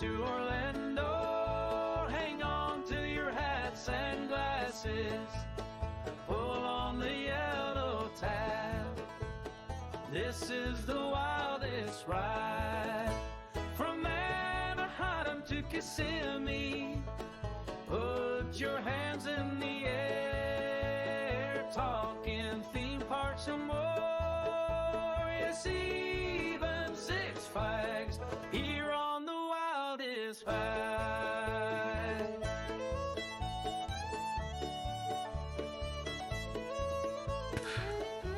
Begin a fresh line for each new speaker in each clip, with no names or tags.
to Orlando. Hang on to your hats and glasses. Pull on the yellow tab. This is the wildest ride. From Anaheim to Kissimmee. Put your hands in the air. Talking theme parks and more. Yes, even Six Flags here on the wildest ride.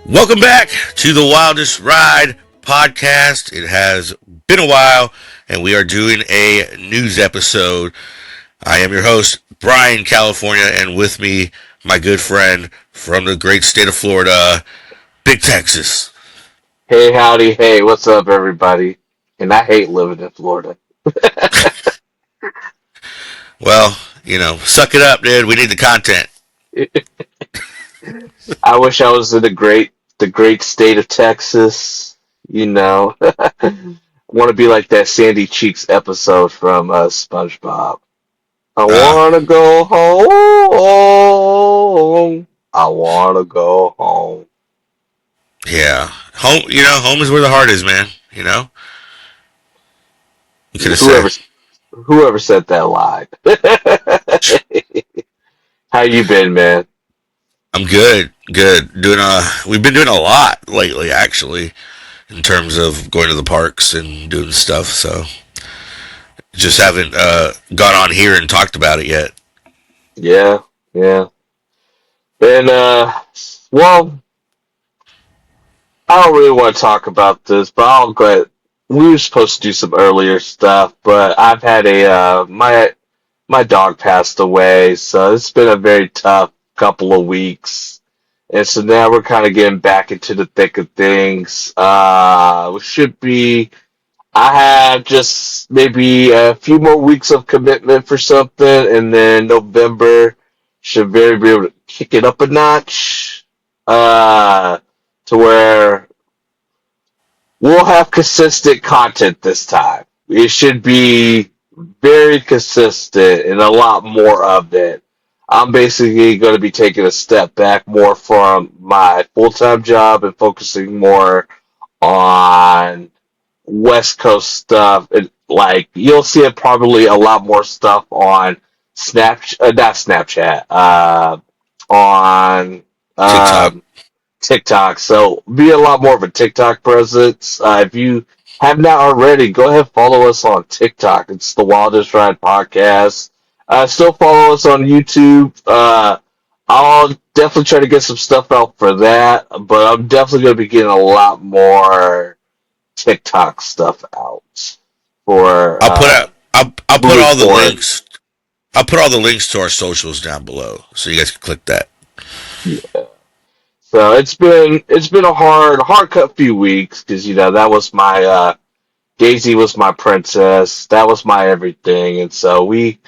Welcome back to the Wildest Ride podcast. It has been a while, and we are doing a news episode. I am your host, Brian California, and with me, my good friend from the great state of Florida, Big Texas.
Hey, howdy, hey, what's up, everybody? And I hate living in Florida.
Well, suck it up, dude. We need the content.
I wish I was in the great state of Texas. Want to be like that Sandy Cheeks episode from SpongeBob. I want to go home. I want to go home.
Yeah. Home is where the heart is, man. You could have said.
Whoever said that lied. How you been, man?
I'm good. We've been doing a lot lately, actually, in terms of going to the parks and doing stuff. So, just haven't gone on here and talked about it yet.
Yeah. And well, I don't really want to talk about this, but I'll go ahead. We were supposed to do some earlier stuff, but I've had my dog passed away, so it's been a very tough couple of weeks. And so now we're kind of getting back into the thick of things. I have just maybe a few more weeks of commitment for something, and then November should be able to kick it up a notch, to where we'll have consistent content this time. It should be very consistent and a lot more of it. I'm basically going to be taking a step back more from my full-time job and focusing more on West Coast stuff. And you'll see probably a lot more stuff on not Snapchat, on TikTok. So be a lot more of a TikTok presence. If you have not already, go ahead and follow us on TikTok. It's the Wildest Ride Podcast. Still follow us on YouTube. I'll definitely try to get some stuff out for that, but I'm definitely going to be getting a lot more TikTok stuff out.
I'll put all the links. I'll put all the links to our socials down below, so you guys can click that.
Yeah. So it's been a hard cut few weeks because that was my Daisy was my princess. That was my everything, and so we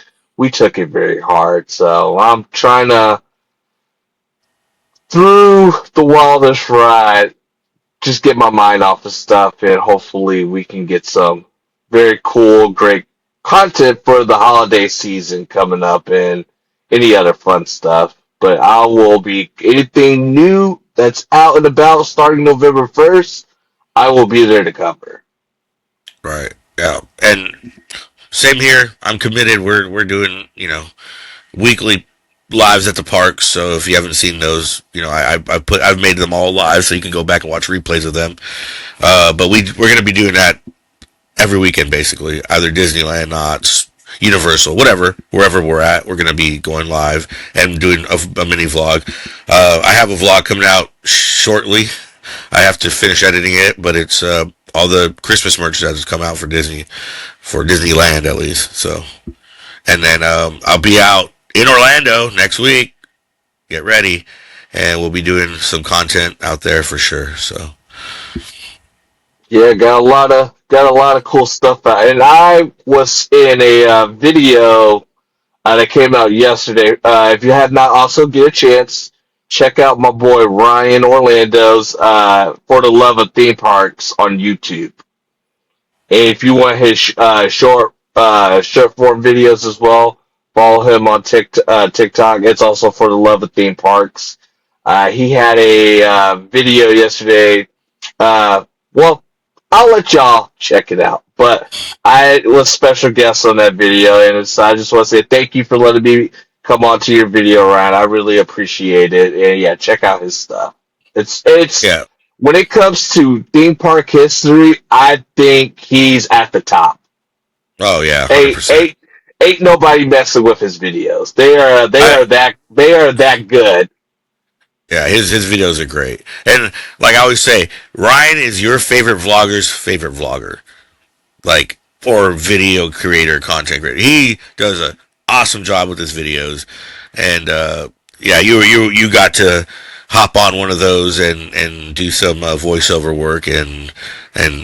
took it very hard. So I'm trying to, through the Wildest Ride, just get my mind off of stuff, and hopefully we can get some very cool, great content for the holiday season coming up and any other fun stuff. But I will be, anything new that's out and about starting November 1st, I will be there to cover.
Right. Yeah. And same here. I'm committed. We're doing, weekly lives at the parks. So if you haven't seen those, I've made them all live, so you can go back and watch replays of them. But we're going to be doing that every weekend, basically. Either Disneyland, Knott's, Universal, wherever we're at, we're going to be going live and doing a mini vlog. I have a vlog coming out shortly. I have to finish editing it, but it's all the Christmas merchandise has come out for Disneyland at least. So, and then I'll be out in Orlando next week. Get ready, and we'll be doing some content out there for sure. So,
yeah, got a lot of cool stuff out, and I was in a video that came out yesterday. If you have not also get a chance, check out my boy Ryan Orlando's For the Love of Theme Parks on YouTube. And if you want his short short form videos as well. Follow him on TikTok. It's also for the love of theme parks. He had a video yesterday. Well, I'll let y'all check it out. But I was special guest on that video, and I just want to say thank you for letting me come onto your video, Ryan. I really appreciate it. And yeah, check out his stuff. It's
Yeah.
when it comes to theme park history, I think he's at the top.
Oh yeah, hundred
Ain't
percent.
ain't ain't nobody messing with his videos. They are that good.
Yeah, his videos are great. And like I always say, Ryan is your favorite vlogger's favorite vlogger. Like, or video creator, content creator. He does an awesome job with his videos. And yeah, you got to hop on one of those and do some voiceover work and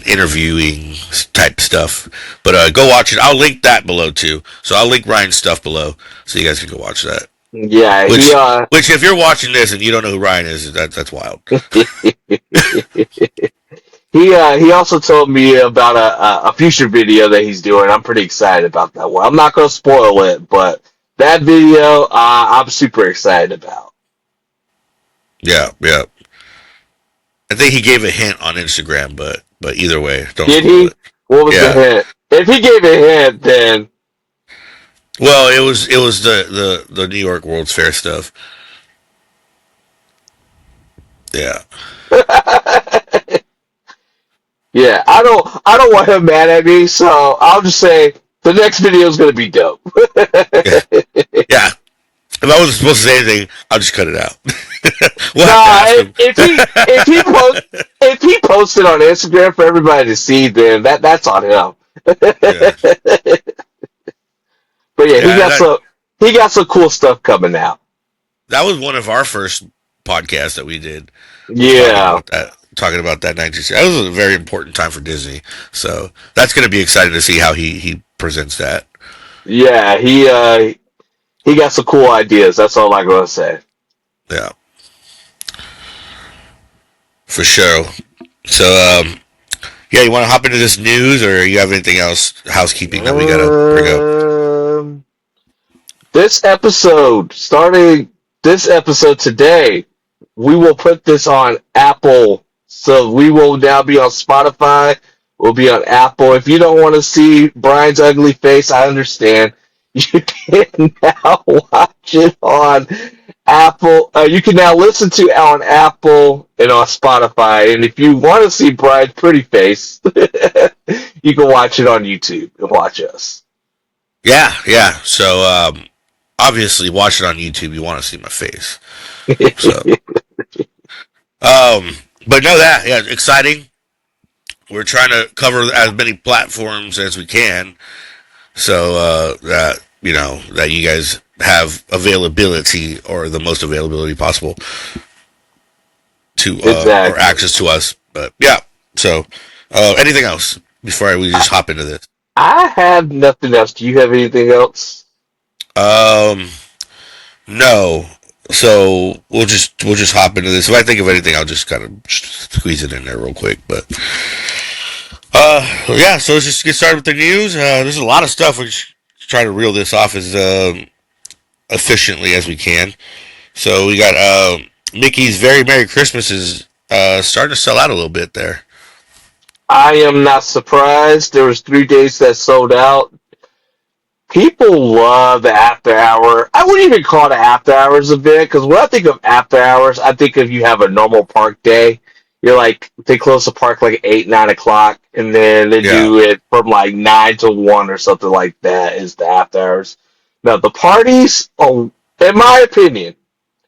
interviewing type stuff. But go watch it. I'll link that below too. So I'll link Ryan's stuff below so you guys can go watch that.
Yeah,
Which, which, if you're watching this and you don't know who Ryan is, that's wild.
he also told me about a future video that he's doing. I'm pretty excited about that one. I'm not going to spoil it, but that video I'm super excited about.
Yeah, yeah. I think he gave a hint on Instagram, but either way, don't
Did
spoil
he?
it.
What was the
Yeah.
hint? If he gave a hint, then
Well, it was the New York World's Fair stuff. Yeah.
yeah, I don't want him mad at me, so I'll just say the next video is going to be dope.
Yeah. Yeah. If I wasn't supposed to say anything, I'll just cut it out. We'll have to
Nah,
ask him.
if he posted on Instagram for everybody to see, then that's on him.
Yeah.
But yeah,
Yeah,
he got some cool stuff coming out.
that was one of our first podcasts that we did. Was
Yeah,
talking about that 1960. That was a very important time for Disney. So that's going to be exciting to see how he presents that.
yeah, he got some cool ideas. That's all I'm gonna say.
Yeah, for sure. So yeah, you want to hop into this news, or you have anything else housekeeping that we gotta bring up?
Um, starting this episode today, we will put this on Apple. So we will now be on Spotify. We'll be on Apple. If you don't want to see Brian's ugly face, I understand. You can now watch it on Apple. You can now listen to it on Apple and on Spotify. And if you want to see Brian's pretty face, you can watch it on YouTube and watch us.
Yeah, yeah. So obviously, watch it on YouTube. You want to see my face. So but no, that yeah, exciting. We're trying to cover as many platforms as we can, so that that you guys have availability or the most availability possible to or
Exactly.
access to us. But yeah, so anything else before we just hop into this?
I have nothing else. Do you have anything else?
Um, no. So we'll just hop into this. If I think of anything, I'll just kind of squeeze it in there real quick. But yeah. So let's just get started with the news. There's a lot of stuff. We're just trying to reel this off as efficiently as we can. So we got Mickey's Very Merry Christmas is starting to sell out a little bit there.
I am not surprised. There was 3 days that sold out. People love the after hour. I wouldn't even call it an after hours event because when I think of after hours, I think of you have a normal park day. You're like they close the park like 8, 9 o'clock, and then they
Yeah.
do it from like 9 to 1 or something like that. Is the after hours. Now the parties, oh, in my opinion,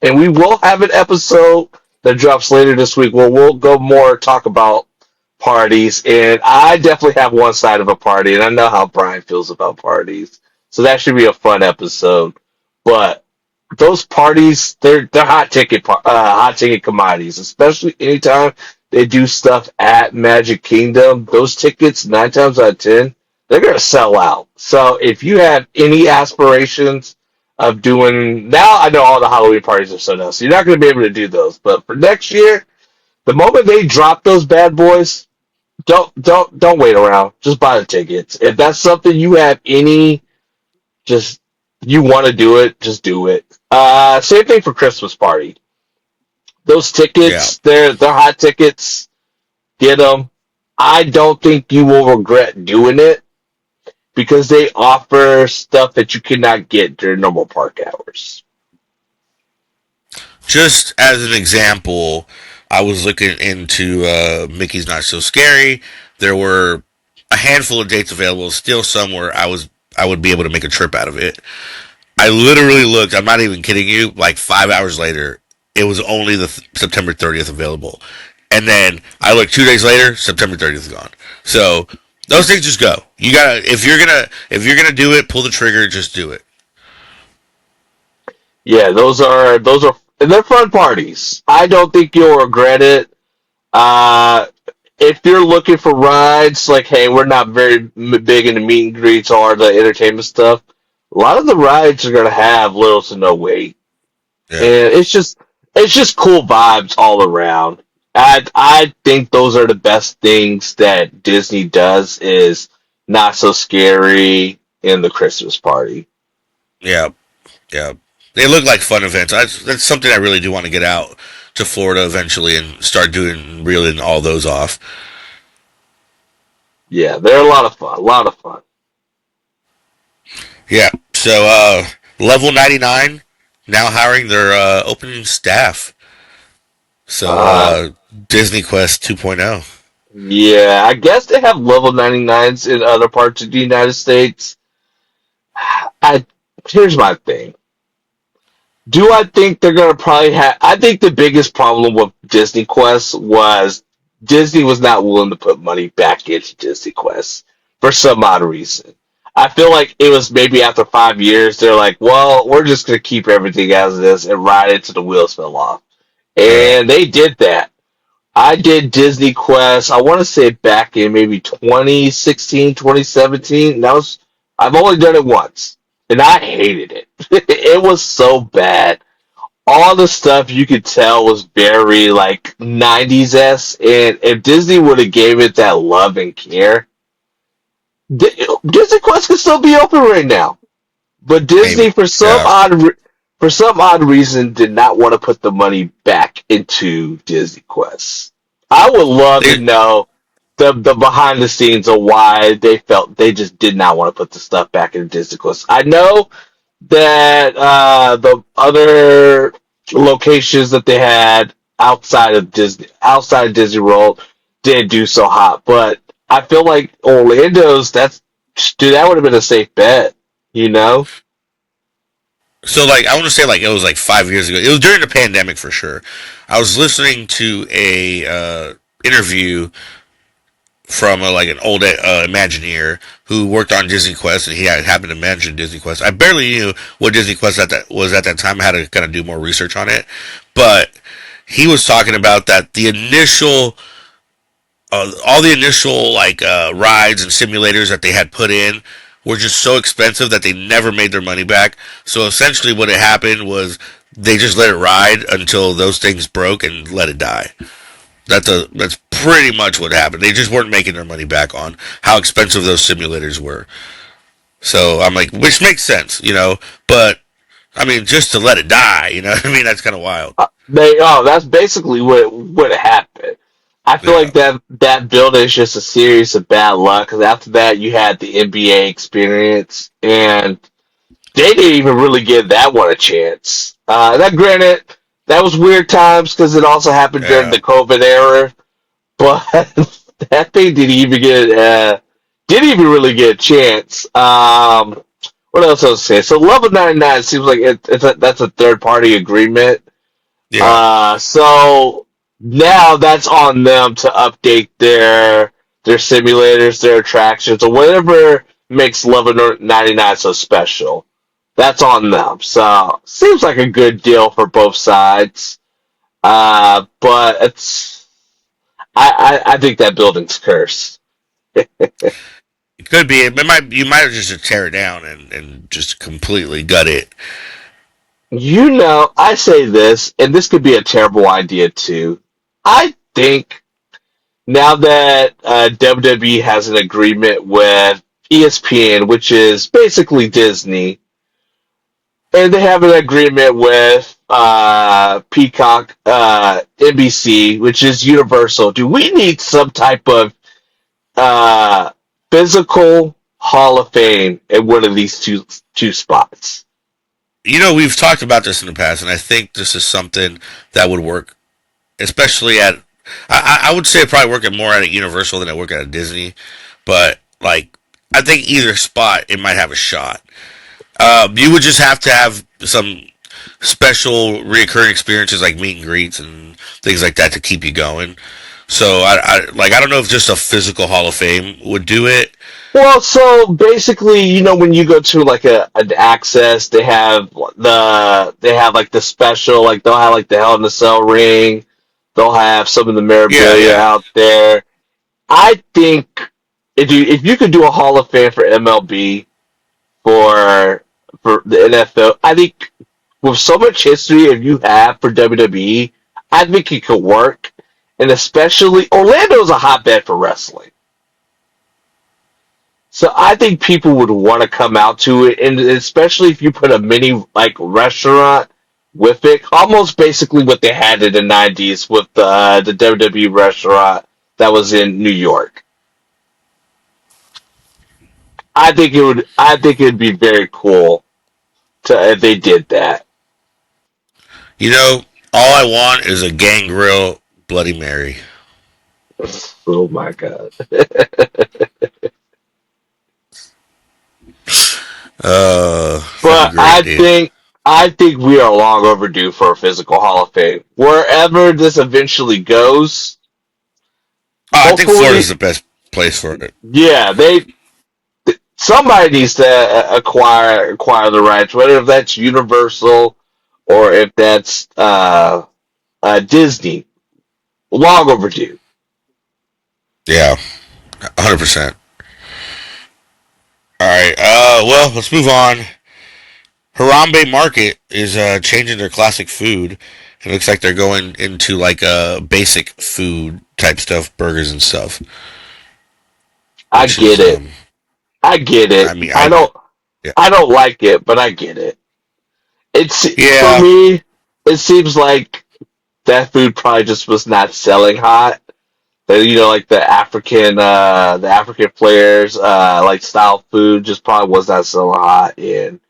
and we will have an episode that drops later this week where we'll go more talk about parties, and I definitely have one side of a party, and I know how Brian feels about parties, so that should be a fun episode. But those parties, they're hot ticket commodities, especially anytime they do stuff at Magic Kingdom. Those tickets, 9 times out of 10, they're gonna sell out. So if you have any aspirations of doing now, I know all the Halloween parties are sold out, so you're not gonna be able to do those. But for next year, the moment they drop those bad boys, don't wait around. Just buy the tickets. If that's something you have any, just you want to do it, just do it. Same thing for Christmas party. Those
Yeah.
tickets, they're hot tickets. Get them. I don't think you will regret doing it because they offer stuff that you cannot get during normal park hours.
Just as an example, I was looking into Mickey's Not So Scary. There were a handful of dates available. Still some where I would be able to make a trip out of it. I literally looked. I'm not even kidding you. Like 5 hours later, it was only the September 30th available, and then I looked 2 days later. September 30th is gone. So those things just go. You gotta if you're gonna do it, pull the trigger. Just do it.
Yeah, those are and they're fun parties. I don't think you'll regret it. Uh, if you're looking for rides, like, hey, we're not very big into meet and greets or the entertainment stuff. A lot of the rides are gonna have little to no wait,
Yeah.
and it's just cool vibes all around. I think those are the best things that Disney does is not so scary in the Christmas party.
Yeah. Yeah. They look like fun events. That's something I really do want to get out to Florida eventually and start doing reeling all those off.
Yeah, they're a lot of fun. A lot of fun.
Yeah. So level 99 now hiring their opening staff. So
Uh,
Disney Quest 2.0.
yeah, I guess they have level 99s in other parts of the United States. I Here's my thing. Do I think they're gonna probably have? I think the biggest problem with Disney Quest was Disney was not willing to put money back into Disney Quest for some odd reason. I feel like it was maybe after 5 years they're like, well, we're just gonna keep everything as it is and ride it till the wheels fell off,
Yeah.
and they did that. I did Disney Quest, I want to say back in maybe 2016, 2017. And I've only done it once, and I hated it. It was so bad. All the stuff you could tell was very like 90s s, and if Disney would have gave it that love and care, Disney Quest could still be open right now. But Disney,
Maybe. Yeah.
for some odd reason, did not want to put the money back into Disney Quest. I would love to
They,
know the behind the scenes of why they felt they just did not want to put the stuff back into Disney Quest. I know that the other locations that they had outside of Disney World didn't do so hot, but I feel like Orlando's that would have been a safe bet, you know?
so like I want to say like it was like 5 years ago. It was during the pandemic for sure. I was listening to a interview from like an old Imagineer who worked on Disney Quest, and he had happened to manage Disney Quest. I barely knew what Disney Quest was at that time. I had to kind of do more research on it, but he was talking about that the initial all the initial like rides and simulators that they had put in were just so expensive that they never made their money back. So essentially, what had happened was they just let it ride until those things broke and let it die. That's pretty much what happened. They just weren't making their money back on how expensive those simulators were. So I'm like, which makes sense, you know. But I mean, just to let it die, you know, I mean, that's kind of wild.
That's basically what happened. I feel
Yeah,
like that build is just a series of bad luck. Because after that, you had the NBA experience, and they didn't even really give that one a chance. That granted, that was weird times because it also happened during
yeah.
the COVID era. But that thing didn't even really get a chance. What else I was say? So Level 99 seems like that's a third party agreement.
Yeah.
So now that's on them to update their simulators, their attractions, or whatever makes Level 99 so special. That's on them. So seems like a good deal for both sides. But I think that building's cursed.
It could be. It might. You might just tear it down and just completely gut it.
I say this, and this could be a terrible idea too. I think now that WWE has an agreement with ESPN, which is basically Disney, and they have an agreement with Peacock, NBC, which is Universal. Do we need some type of uh, physical Hall of Fame at one of these two spots?
We've talked about this in the past, and I think this is something that would work, especially at. I would say it probably work at more at a Universal than I work at a Disney, but like I think either spot it might have a shot. You would just have to have some special reoccurring experiences like meet and greets and things like that to keep you going. So I don't know if just a physical Hall of Fame would do it.
Well, so basically, when you go to like an access, they have like the special, like they'll have like the Hell in a Cell ring, they'll have some of the
Yeah,
memorabilia
yeah,
out there. I think if you could do a Hall of Fame for MLB for the NFL, I think with so much history if you have for WWE, I think it could work. And especially Orlando's a hotbed for wrestling. So I think people would want to come out to it, and especially if you put a mini like restaurant with it, almost basically what they had in the '90s with the WWE restaurant that was in New York. I think it'd be very cool to if they did that.
you know, all I want is a Gangrel Bloody Mary.
Oh my god!
That'd be
But
great, dude.
I think we are long overdue for a physical Hall of Fame. Wherever this eventually goes,
Oh, I think Florida's
hopefully,
the best place for it.
yeah, they somebody needs to acquire the rights, whether if that's Universal or if that's Disney. Long overdue.
Yeah, 100%. All right. Well, let's move on. Harambe Market is changing their classic food. It looks like they're going into like basic food type stuff, burgers and stuff,
I
which is
get it. I get it.
I mean,
I don't.
yeah,
I don't like it, but I get it. It's for
yeah,
me. It seems like that food probably just was not selling hot. Like the African players, like style food, just probably was not selling hot, and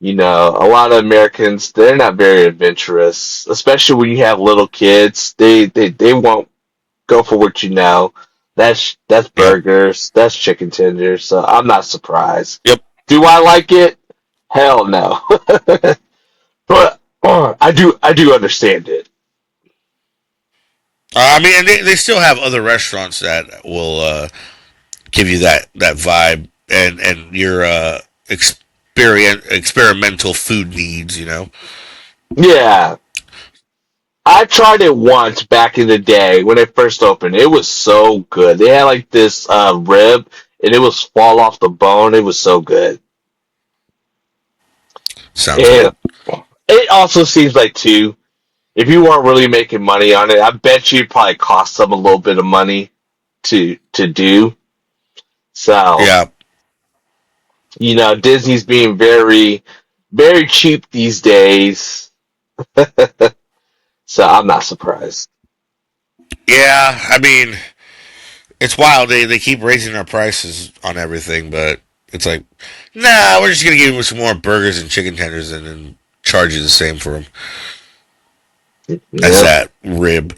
a lot of Americans they're not very adventurous, especially when you have little kids. They won't go for what you know. That's
yep,
burgers, that's chicken tenders. So I'm not surprised.
yep.
Do I like it? Hell no. But I do understand it.
I mean, and they still have other restaurants that will give you that vibe and your experimental food needs.
Yeah, I tried it once back in the day when it first opened. It was so good. They had like this rib, and it was fall off the bone. It was so good.
Sounds
And
good.
it also seems like too, if you weren't really making money on it, I bet you it probably cost them a little bit of money to do. So,
Yeah,
Disney's being very, very cheap these days. So I'm not surprised.
yeah. I mean, it's wild. They keep raising our prices on everything, but it's like, nah, we're just gonna give you some more burgers and chicken tenders and then charge you the same for them as
Yep.
that rib.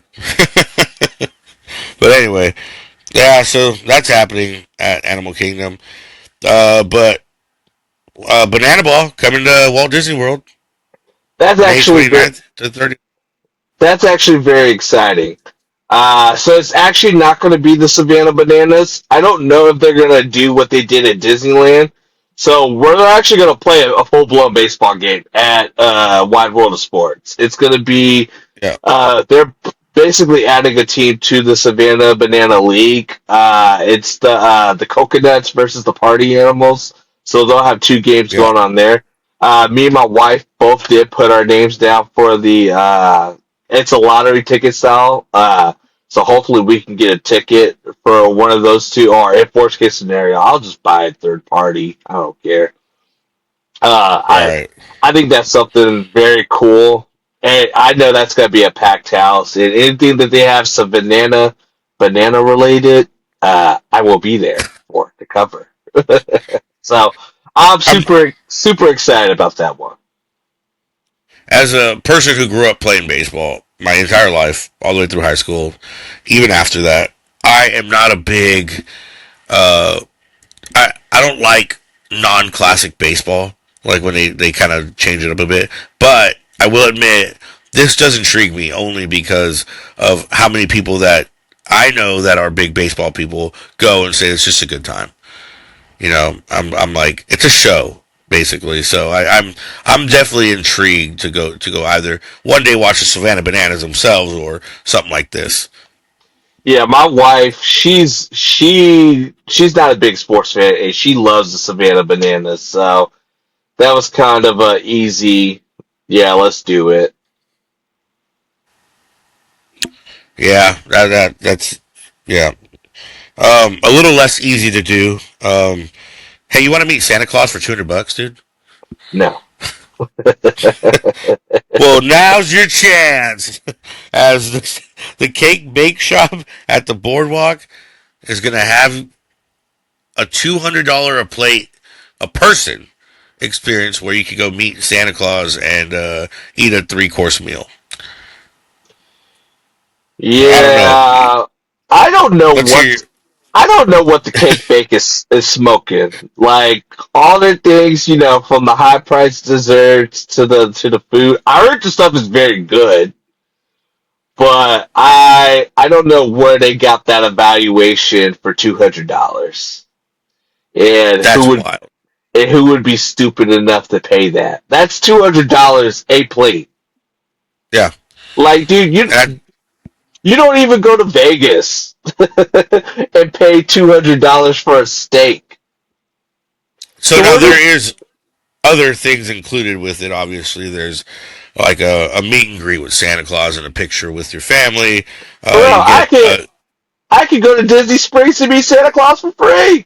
But anyway, yeah. So that's happening at Animal Kingdom. But Banana Ball coming to Walt Disney World
That's
May
actually very
29th to 30th.
that's actually very exciting. So it's actually not going to be the Savannah Bananas. I don't know if they're going to do what they did at Disneyland. So we're actually going to play a full blown baseball game at Wide World of Sports. It's going to be
Yeah,
they're basically adding a team to the Savannah Banana League. It's the Coconuts versus the Party Animals. So they'll have two games
yeah,
going on there. Me and my wife both did put our names down for the it's a lottery ticket style. So hopefully we can get a ticket for one of those two. Or if worst case scenario, I'll just buy a third party. I don't care. Uh, I
Right.
I think that's something very cool, and I know that's gonna be a packed house. And anything that they have some banana related, I will be there for to cover. So I'm
I'm
super excited about that one.
as a person who grew up playing baseball my entire life, all the way through high school, even after that, I am not a big. I don't like non-classic baseball, like when they kind of change it up a bit. But I will admit, this does intrigue me only because of how many people that I know that are big baseball people go and say it's just a good time. I'm like it's a show basically. So I'm definitely intrigued to go either one day watch the Savannah Bananas themselves or something like this.
Yeah, my wife, she's not a big sports fan, and she loves the Savannah Bananas. So that was kind of a easy, yeah, let's do it.
Yeah, that's yeah. A little less easy to do. Hey, you want to meet Santa Claus for $200, dude?
No.
Well, now's your chance. As the cake bake shop at the boardwalk is going to have a $200 a plate a person experience where you can go meet Santa Claus and eat a 3-course meal. I don't know.
Yeah, I don't know
Let's hear.
what I don't know what the cake bake is smoking. Like all the things, from the high priced desserts to the food. I heard the stuff is very good, but I don't know where they got that evaluation for $200. And
That's
who would
wild.
and who would be stupid enough to pay that? That's $200 a plate.
Yeah.
Like, dude,
And
you don't even go to Vegas and pay $200 for a steak.
so
So
now
where
there
do
is other things included with it. Obviously, there's like a meet and greet with Santa Claus and a picture with your family.
well,
You get
I could go to Disney Springs and meet Santa Claus for free.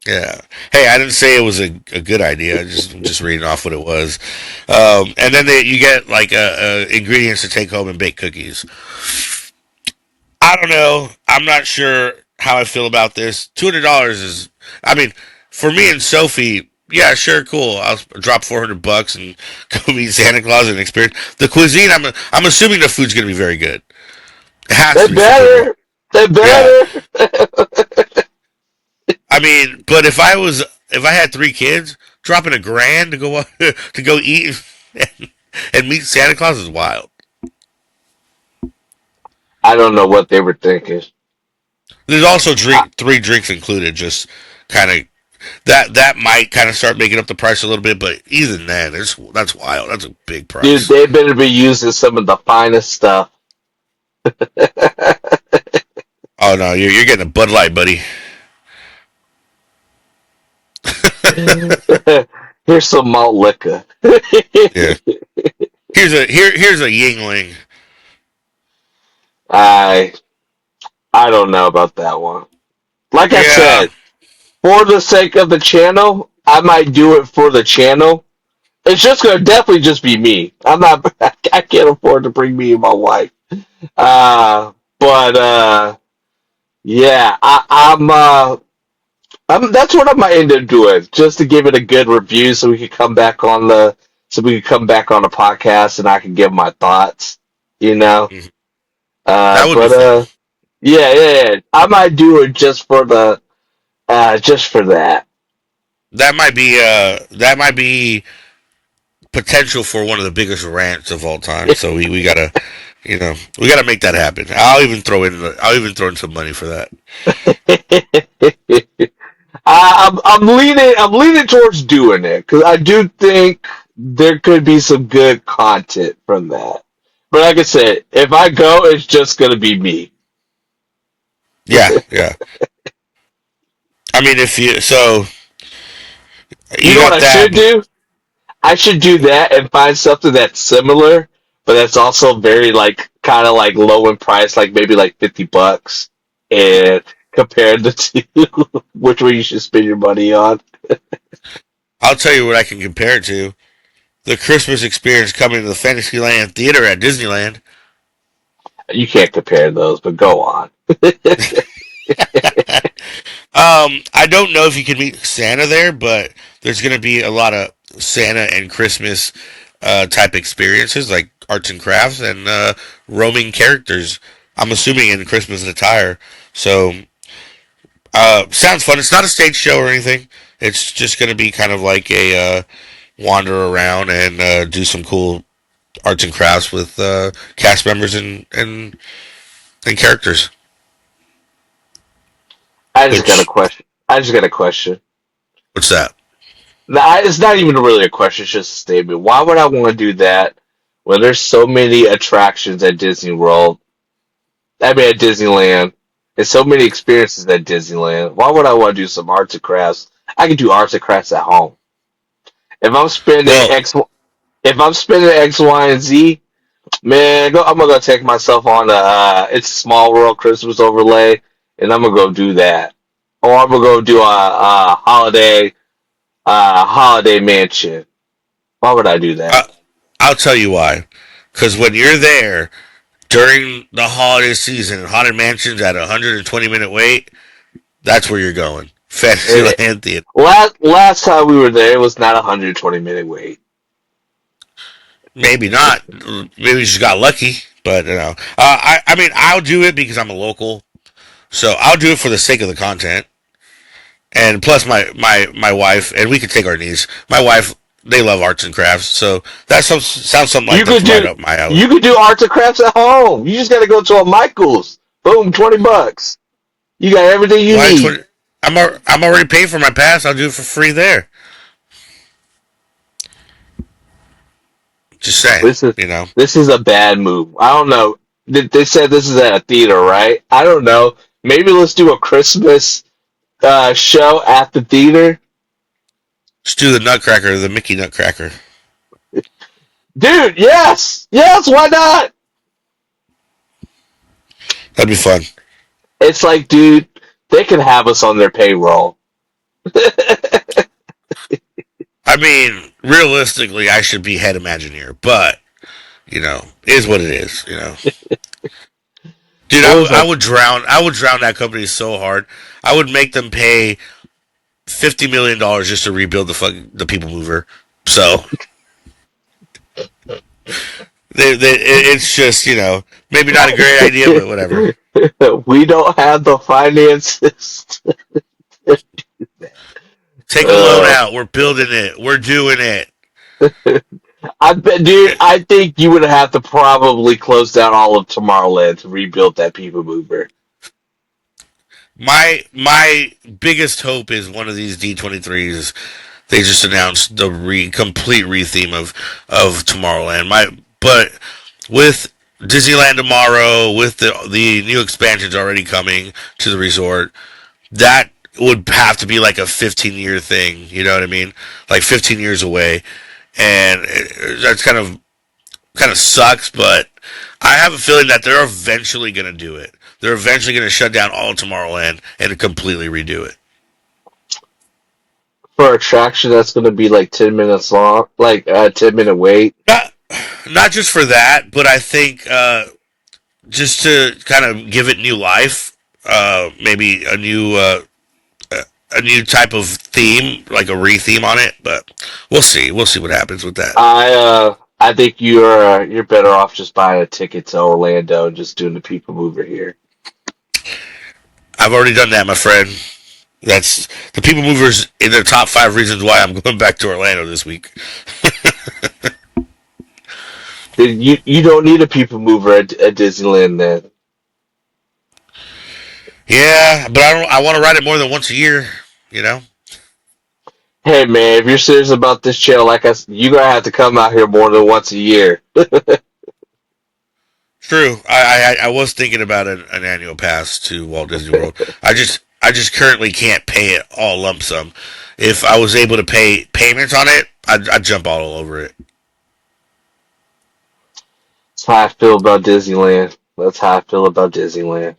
yeah. Hey, I didn't say it was a good idea. I'm just reading off what it was. And then you get like ingredients to take home and bake cookies. I don't know. I'm not sure how I feel about this. $200 is. I mean, for me and Sophie, yeah, sure, cool. I'll drop $400 and go meet Santa Claus and experience the cuisine. I'm assuming the food's gonna be very good. It has
They
to be for $200.
better. They
Yeah.
better.
I mean, but if I had 3 kids, dropping $1,000 to go to go eat and meet Santa Claus is wild.
I don't know what they were thinking.
There's also
I,
3 drinks included. Just kind of that might kind of start making up the price a little bit, but even then, that's wild. That's a big
dude,
price.
they better be using some of the finest stuff.
Oh no, you're getting a Bud Light, buddy.
Here's some malt liquor.
Yeah. Here's a Yingling.
I I don't know about that one. Like I
Yeah,
said, for the sake of the channel, I might do it for the channel. It's just gonna definitely just be me. I'm not. I can't afford to bring me and my wife. But yeah, I'm. That's what I might end up doing, just to give it a good review, so we could come back on the podcast, and I can give my thoughts. You know.
mhm. That would be
But
fun.
yeah, yeah, yeah. I might do it just for that.
That might be potential for one of the biggest rants of all time. So we gotta we gotta make that happen. I'll even throw in some money for that.
I'm leaning towards doing it because I do think there could be some good content from that. But like I said, if I go, it's just gonna be me.
Yeah, yeah. I mean, if you so
You
you
know what
got
I
that.
should do? I should do that and find something that's similar, but that's also very like kind of like low in price, like maybe like $50. And compared to two, which one you should spend your money on?
I'll tell you what I can compare it to: the Christmas experience coming to the Fantasyland Theater at Disneyland.
You can't compare those, but go on.
I don't know if you can meet Santa there, but there's going to be a lot of Santa and Christmas type experiences, like arts and crafts and roaming characters. I'm assuming in Christmas attire. So, sounds fun. It's not a stage show or anything. It's just going to be kind of like a wander around and do some cool arts and crafts with cast members and characters.
I just got a
Which,
question. I just got a question.
what's that?
It's not even really a question, it's just a statement. Why would I want to do that when there's so many attractions at Disney World? I mean, at Disneyland, and so many experiences at Disneyland. Why would I want to do some arts and crafts? I can do arts and crafts at home. If I'm spending
Well,
if I'm spending X, Y, and Z, man, I'm gonna go take myself on a It's a Small World Christmas overlay, and I'm gonna go do that, or I'm gonna go do a holiday mansion. Why would I do that?
I, I'll tell you why. Because when you're there during the holiday season, Haunted Mansion's at a 120-minute wait. That's where you're going.
Eh,
Fantasyland Theater.
last time we were there, it was not a 120-minute wait.
Maybe not. Maybe you just got lucky. But you know, I mean, I'll do it because I'm a local. So I'll do it for the sake of the content, and plus my wife, and we could take our niece. My wife, they love arts and crafts, so that sounds something
You
like
could
that's right
do
up my alley.
you could do arts and crafts at home. You just got to go to a Michaels. Boom, $20. You got everything you
Why?
need.
I'm already paying for my pass. I'll do it for free there. Just saying,
This is
you know.
this is a bad move. I don't know. They said this is at a theater, right? I don't know. Maybe let's do a Christmas show at the theater.
Just do the Nutcracker, the Mickey Nutcracker.
Dude, yes! Yes, why not?
That'd be fun.
It's like, dude, they can have us on their payroll.
I mean, realistically, I should be head Imagineer, but you know, is what it is. You know, dude,
What was
I
that?
would drown. I would drown that company so hard. I would make them pay $50 million just to rebuild the People Mover. So it's just maybe not a great idea, but whatever.
We don't have the finances.
Take a loan
uh,
out. We're building it. We're doing it.
I bet, dude. I think you would have to probably close down all of Tomorrowland to rebuild that People Mover.
My biggest hope is one of these D23s. They just announced the complete retheme of Tomorrowland. But with Disneyland tomorrow, with the new expansions already coming to the resort, that would have to be like a 15-year thing. You know what I mean? Like 15 years away, and that's kind of sucks. But I have a feeling that they're eventually going to do it. They're eventually going to shut down all of Tomorrowland and completely redo it.
For attraction that's going to be like 10 minutes long, like a 10-minute wait.
Not not just for that, but I think just to kind of give it new life, maybe a new type of theme, like a re-theme on it. But we'll see. We'll see what happens with that.
I think you're better off just buying a ticket to Orlando and just doing the People Mover here.
I've already done that, my friend. That's the People Movers in their top 5 reasons why I'm going back to Orlando this week.
You don't need a People Mover at Disneyland then.
Yeah, but I don't. I want to ride it more than once a year. You know.
Hey man, if you're serious about this channel, like I said, you're gonna have to come out here more than once a year.
True. I was thinking about an annual pass to Walt Disney World. I just currently can't pay it all lump sum. If I was able to pay payments on it, I'd jump all over it.
That's how I feel about Disneyland. That's how I feel about Disneyland.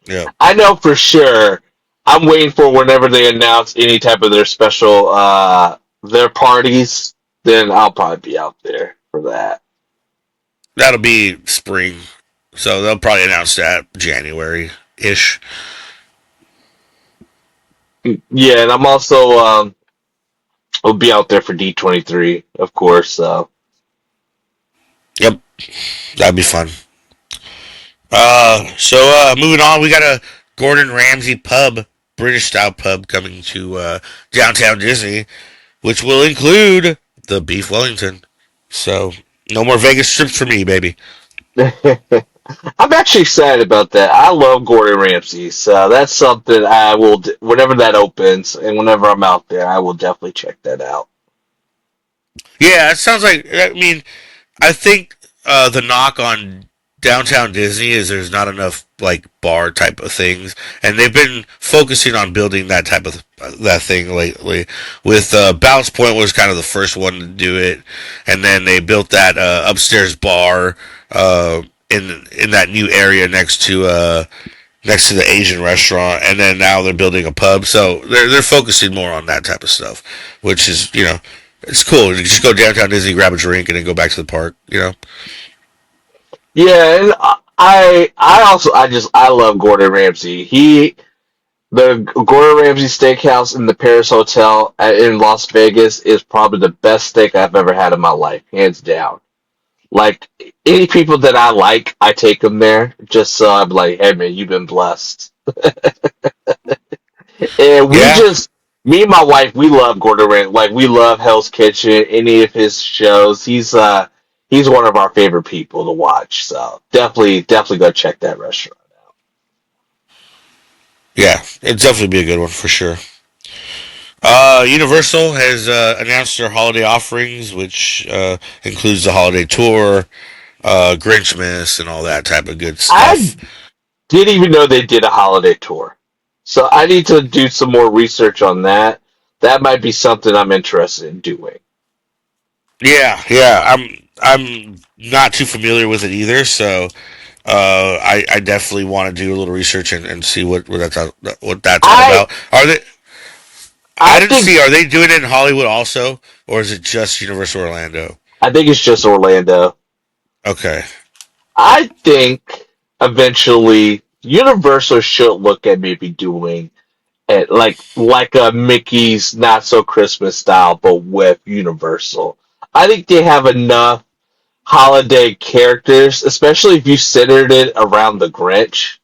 Yeah,
I know for sure. I'm waiting for whenever they announce any type of their special their parties, then I'll probably be out there for that.
that'll be spring, so they'll probably announce that January ish.
Yeah, and I'm also will be out there for D23, of course. So
Yep, that'd be fun. Moving on, we got a Gordon Ramsay pub, British style pub coming to downtown Disney, which will include the beef Wellington. So no more Vegas trips for me, baby.
I'm actually excited about that. I love Gordon Ramsay, so that's something I will whenever that opens and whenever I'm out there, I will definitely check that out.
Yeah, it sounds like. I mean, I think the knock on downtown Disney is there's not enough like bar type of things, and they've been focusing on building that type of that thing lately. With Balance Point was kind of the first one to do it, and then they built that upstairs bar in that new area next to the Asian restaurant, and then now they're building a pub. So they're focusing more on that type of stuff, which is it's cool. You just go downtown Disney, grab a drink, and then go back to the park.
Yeah, and I also I love Gordon Ramsay. The Gordon Ramsay Steakhouse in the Paris Hotel in Las Vegas is probably the best steak I've ever had in my life, hands down. Like any people that I like, I take them there just so I'm like, hey man, you've been blessed. And
Yeah,
me and my wife, we love Gordon Ramsay. Like we love Hell's Kitchen, any of his shows. He's one of our favorite people to watch. So definitely go check that restaurant.
yeah, it'd definitely be a good one for sure. Universal has announced their holiday offerings, which includes the holiday tour, Grinchmas, and all that type of good
I
stuff.
didn't even know they did a holiday tour. So I need to do some more research on that. That might be something I'm interested in doing.
Yeah, yeah, I'm not too familiar with it either, so I definitely want to do a little research and see what that's all
I
about. Are they? I
I
didn't
think
see. Are they doing it in Hollywood also, or is it just Universal Orlando?
I think it's just Orlando.
Okay.
I think eventually Universal should look at maybe doing it like a Mickey's Not So Christmas style, but with Universal. I think they have enough holiday characters, especially if you centered it around the Grinch.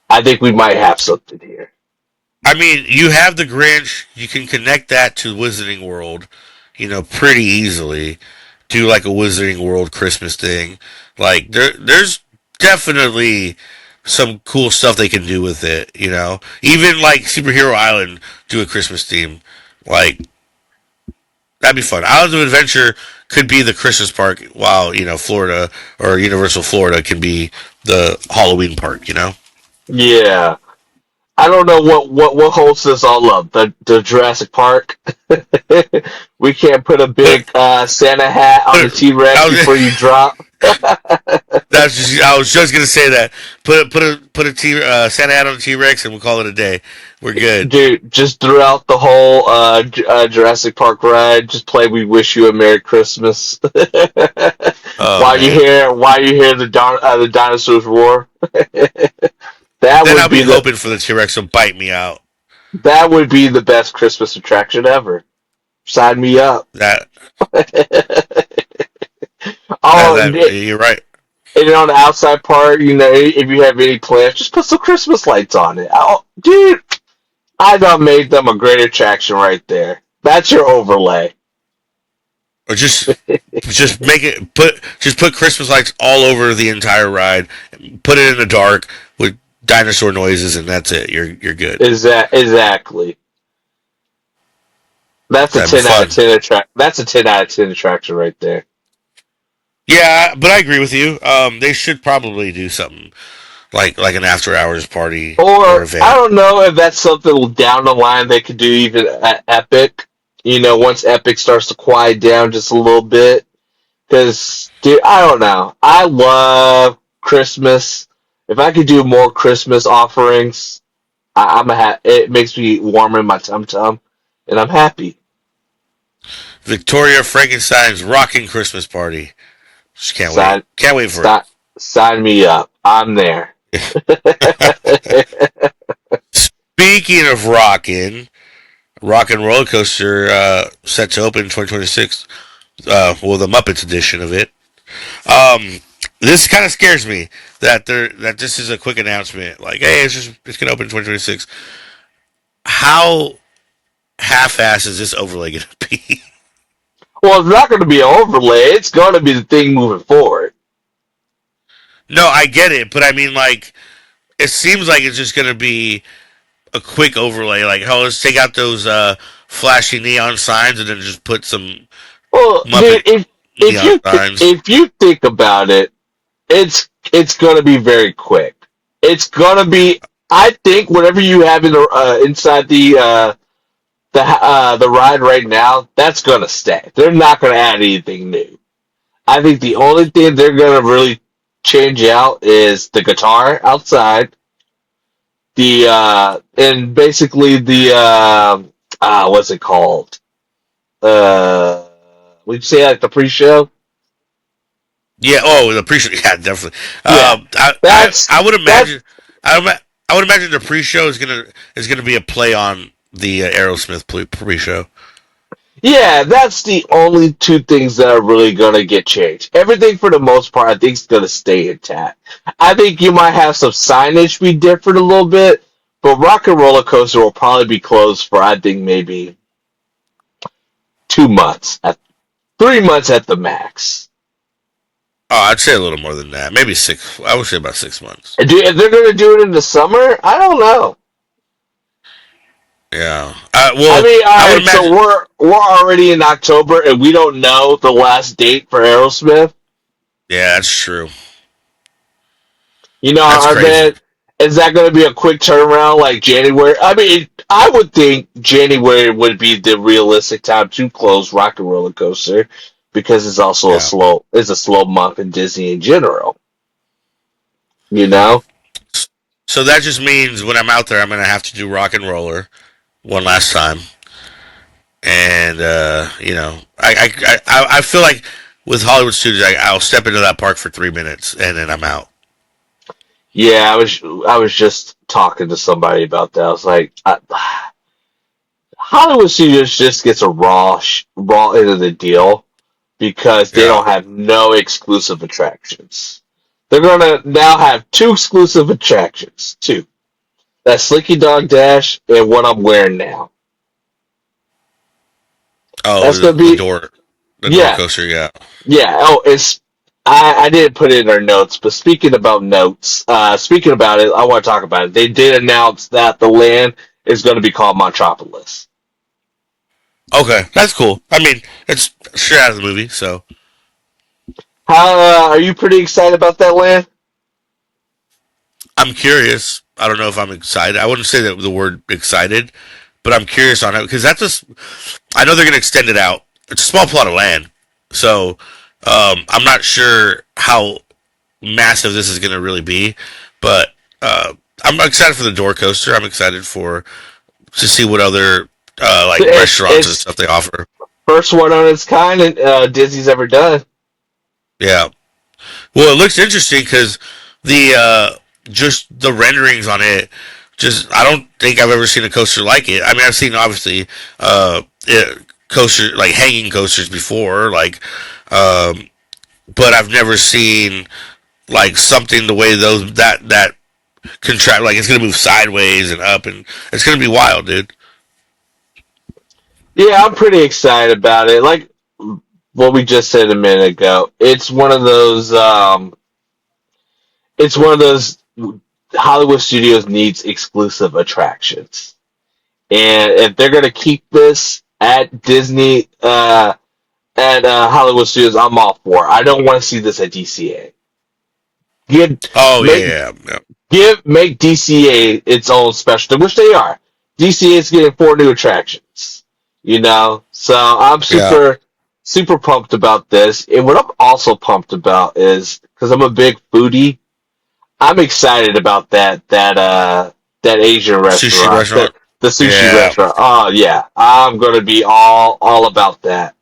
I think we might have something here.
I mean, you have the Grinch. You can connect that to Wizarding World, pretty easily. Do like a Wizarding World Christmas thing. Like there's definitely some cool stuff they can do with it. Even like Superhero Island, do a Christmas theme. Like that'd be fun. Islands of Adventure could be the Christmas park, while Florida or Universal Florida can be the Halloween park.
Yeah. I don't know what holds this all up. The Jurassic Park. We can't put a
Put,
big Santa hat on the
put,
T Rex
I
before
was,
you drop.
I was just gonna say that. Put a Santa hat on the T Rex, and we'll call it a day. We're good.
Dude, just throughout the whole Jurassic Park ride, just play "We Wish You a Merry Christmas"
Oh man.
while you hear the dinosaurs roar. That
Then
would
I'll be
be the
hoping for the T Rex to bite me out.
that would be the best Christmas attraction ever. Sign me up.
That
Oh,
you're right.
and on the outside part, if you have any plans, just put some Christmas lights on it. Oh, dude, I done made them a great attraction right there. That's your overlay.
Or just make it put Christmas lights all over the entire ride. Put it in the dark with dinosaur noises, and that's it. You're good.
Is that exactly? That's a
That'd be
10 out of
fun.
10 attract. That's a 10 out of 10 attraction right there.
Yeah, but I agree with you. They should probably do something like an after hours party or
Or I
event.
don't know if that's something down the line they could do even at Epic. Once Epic starts to quiet down just a little bit, Because, dude, I don't know. I love Christmas. If I could do more Christmas offerings, it makes me warm in my tum tum, and I'm happy.
Victoria Frankenstein's rocking Christmas party. Just can't wait.
Sign,
Can't wait for
sign, sign me up. I'm there.
it. Speaking of rocking, Rock and Roller Coaster set to open in 2026. Well, the Muppets edition of it. Um, this kind of scares me that this is a quick announcement. Like, hey, it's gonna open in 2026. How half-assed is this overlay gonna be?
Well, it's not going to be an overlay. It's going to be the thing moving forward.
No, I get it, but I mean, like, it seems like it's just gonna be a quick overlay. Like, oh, let's take out those flashy neon signs and then just put some
Well,
Muppet
dude, if
neon
you
signs.
if you think about it, it's going to be very quick. It's going to be. I think whatever you have in the inside the ride right now, that's going to stay. They're not going to add anything new. I think the only thing they're going to really change out is the guitar outside, the and basically the what's it called? Uh, would you say like the pre-show?
Yeah. Oh, the pre-show. Yeah, definitely.
Yeah,
I would
that's
imagine. I would imagine the pre-show is gonna be a play on the Aerosmith pre-show.
yeah, that's the only two things that are really gonna get changed. Everything for the most part, I think, is gonna stay intact. I think you might have some signage be different a little bit, but Rock and Roller Coaster will probably be closed for I think maybe 2 months, 3 months at the max.
Oh, I'd say a little more than that. Maybe six. I would say about 6 months.
If they're gonna do it in the summer, I don't know.
Yeah.
I
Well,
mean, all
I would
right, so
imagine.
we're already in October and we don't know the last date for Aerosmith.
Yeah, that's true.
You know,
That's
are
crazy.
that is that going to be a quick turnaround like January? I mean, I would think January would be the realistic time to close Rock and Roller Coaster because
Yeah.
it's a slow month in Disney in general. You know?
So that just means when I'm out there, I'm gonna have to do Rock and Roller one last time, and I feel like with Hollywood Studios, I'll step into that park for 3 minutes and then I'm out.
Yeah, I was just talking to somebody about that. I was like, Hollywood Studios just gets a raw end of the deal because they
Yeah.
don't have no exclusive attractions. They're gonna now have two exclusive attractions. Two. That's Slinky Dog Dash and what I'm wearing now.
Oh,
That's gonna
the
be
door, the door
yeah,
coaster. Yeah.
yeah. Oh, it's I didn't put it in our notes, but speaking about notes, speaking about it, I want to talk about it. They did announce that the land is going to be called Metropolis.
Okay, that's cool. I mean, it's straight out of the movie, so
How are you pretty excited about that land?
I'm curious. I don't know if I'm excited. I wouldn't say that the word excited, but I'm curious on it because that's just. I know they're going to extend it out. It's a small plot of land, so I'm not sure how massive this is going to really be, but I'm excited for the door coaster. I'm excited for to see what other like restaurants and
It's
stuff they offer.
first one on its kind Disney's ever done.
Yeah. Well, it looks interesting because the just the renderings on it. Just I don't think I've ever seen a coaster like it. I mean, I've seen obviously coaster like hanging coasters before, like, um, but I've never seen like something the way those that contract like it's gonna move sideways and up and it's gonna be wild, dude.
Yeah, I'm pretty excited about it. Like what we just said a minute ago, it's one of those Hollywood Studios needs exclusive attractions. And if they're gonna keep this at Disney at Hollywood Studios, I'm all for it. I don't want to see this at DCA. Give
Oh
make
yeah, yeah,
make DCA its own specialty, which they are. DCA is getting four new attractions. You know, so I'm
yeah.
super pumped about this. And what I'm also pumped about is because I'm a big foodie. I'm excited about that Asian
Sushi
restaurant,
restaurant.
the sushi
Yeah,
restaurant. Oh yeah, I'm gonna be all about that.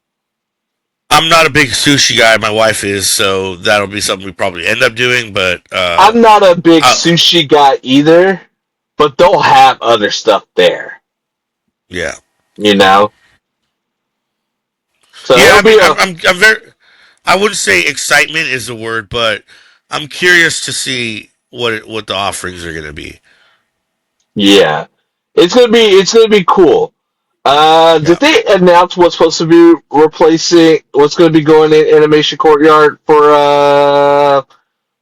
I'm not a big sushi guy. My wife is, so that'll be something we probably end up doing. But
I'm not a big
uh,
sushi guy either, but they'll have other stuff there,
yeah,
you know. So
yeah.
it'll
I mean,
be a
I'm very. I wouldn't say excitement is the word, but I'm curious to see what the offerings are going to be.
yeah. It's gonna be cool.
Yeah.
Did they announce what's supposed to be replacing what's going to be going in Animation Courtyard for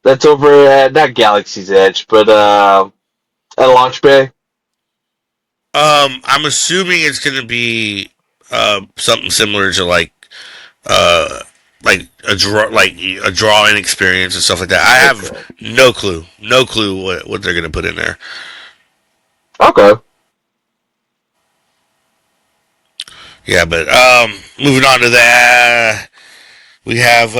that's over at not Galaxy's Edge, but at Launch Bay?
I'm assuming it's going to be something similar to uh like a drawing experience and stuff like that. I have
Okay.
no clue what they're going to put in there.
Okay.
Yeah, but moving on to that, we have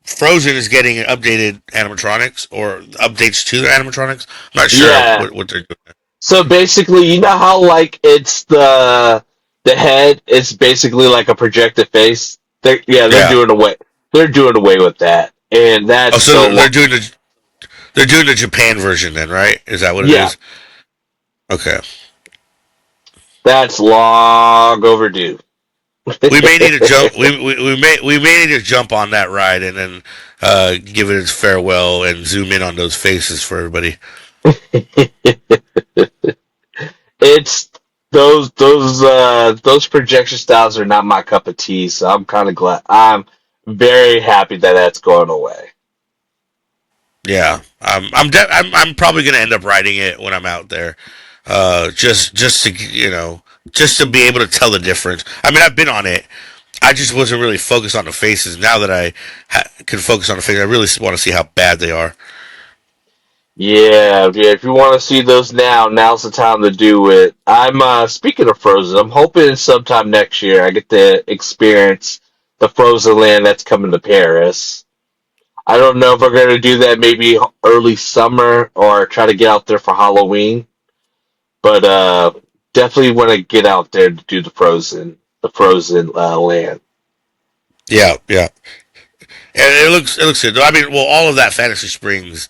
Frozen is getting updated animatronics or updates to their animatronics. I'm not sure
Yeah.
what they're doing.
So basically, you know how like it's the head is basically like a projected face. They're
Yeah.
doing away. They're doing away with that, and
Oh,
that's
so
so
they're doing the Japan version then, right? Is that what it
yeah,
is? Okay.
that's long overdue.
We may need to jump. We may need to jump on that ride and then give it its farewell and zoom in on those faces for everybody.
It's those projection styles are not my cup of tea, so I'm kind of glad. I'm very happy that that's going away.
Yeah, I'm probably gonna end up riding it when I'm out there, just to just to be able to tell the difference. I mean, I've been on it. I just wasn't really focused on the faces. Now that I can focus on the faces, I really want to see how bad they are.
Yeah, yeah. If you want to see those now, now's the time to do it. I'm speaking of Frozen. I'm hoping sometime next year I get to experience the Frozen land that's coming to Paris. I don't know if we're going to do that maybe early summer or try to get out there for Halloween, but definitely want to get out there to do the Frozen land.
Yeah, yeah, and it looks good. I mean, well, all of that Fantasy Springs.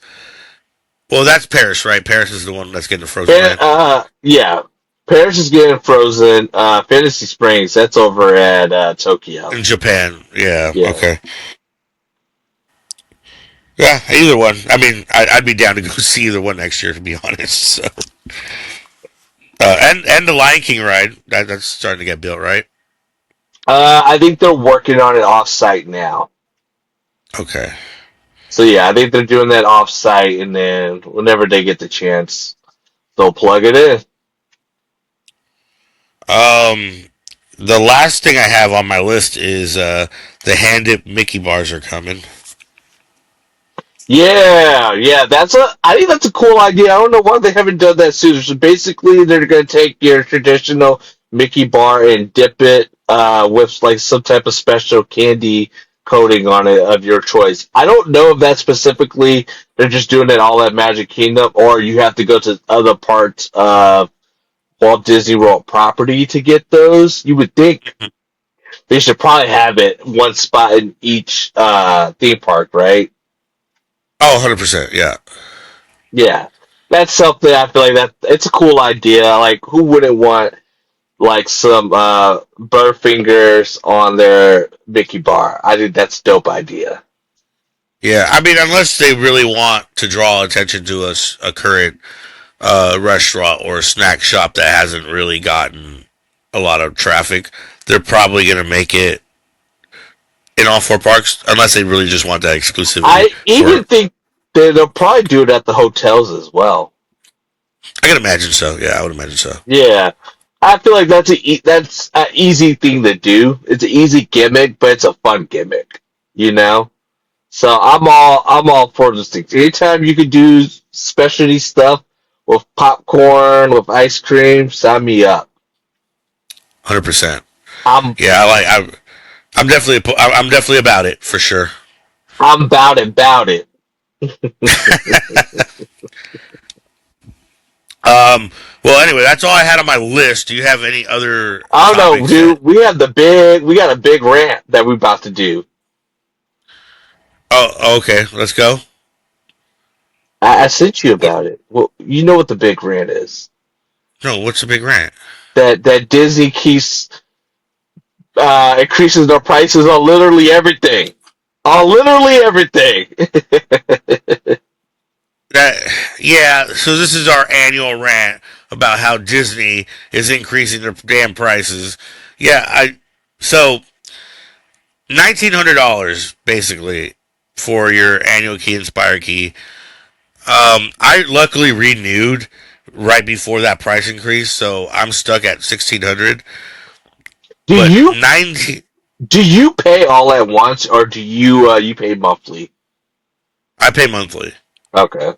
Well, that's Paris, right? Paris is the one that's getting the Frozen
And
Land
yeah, Paris is getting Frozen. Fantasy Springs, that's over at Tokyo.
in Japan. Yeah,
Yeah.
okay. Yeah, either one. I mean, I'd be down to go see either one next year, to be honest. So, and the Lion King ride that's starting to get built, right?
I think they're working on it off-site now.
Okay.
So yeah, I think they're doing that off-site, and then whenever they get the chance, they'll plug it in.
Um, the last thing I have on my list is the hand dip Mickey bars are coming.
Yeah, yeah, I think that's a cool idea. I don't know why they haven't done that sooner. So basically, they're going to take your traditional Mickey bar and dip it with like some type of special candy coating on it of your choice. I don't know if that specifically they're just doing it all at Magic Kingdom, or you have to go to other parts of Walt Disney World property to get those. You would think they should probably have it one spot in each theme park, right?
Oh, 100%. Yeah.
Yeah, that's something I feel like that it's a cool idea. Like, who wouldn't want like some Butterfingers on their Mickey bar? I think that's a dope idea.
Yeah. I mean, unless they really want to draw attention to a current restaurant or a snack shop that hasn't really gotten a lot of traffic, they're probably going to make it in all four parks, unless they really just want that exclusivity
I
for.
even think that they'll probably do it at the hotels as well.
I can imagine so. Yeah, I would imagine so.
Yeah, I feel like that's an easy thing to do. It's an easy gimmick, but it's a fun gimmick, you know. So I'm all for this thing. Anytime you could do specialty stuff with popcorn, with ice cream, sign me up.
100%.
I'm
Yeah, I'm definitely about it for sure.
I'm about it, about it.
Um, well, anyway, that's all I had on my list. Do you have any other
I don't know,
topics that?
dude. We got a big rant that we about to do.
Oh, okay. Let's go.
I sent you
What?
about it. Well, you know what the big rant is.
No, what's the big rant?
That Disney keeps increases their prices on literally everything. On literally everything.
That yeah. So this is our annual rant about how Disney is increasing their damn prices. Yeah, I so $1,900 basically for your annual Key Inspire key. I luckily renewed right before that price increase, so I'm stuck at 1,600.
do
But
you
90,
do you pay all at once or do you pay monthly?
I pay monthly.
Okay.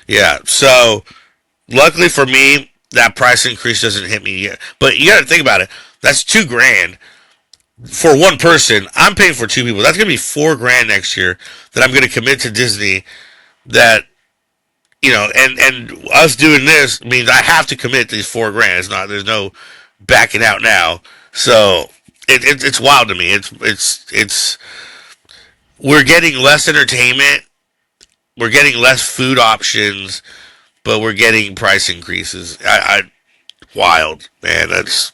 Yeah, so luckily for me, that price increase doesn't hit me yet. But you got to think about it. That's 2 grand for one person. I'm paying for two people. That's gonna be 4 grand next year that I'm gonna commit to Disney. That and us doing this means I have to commit these 4 grand. It's not. There's no backing out now. So it's wild to me. It's we're getting less entertainment. We're getting less food options, but we're getting price increases. Wild man. That's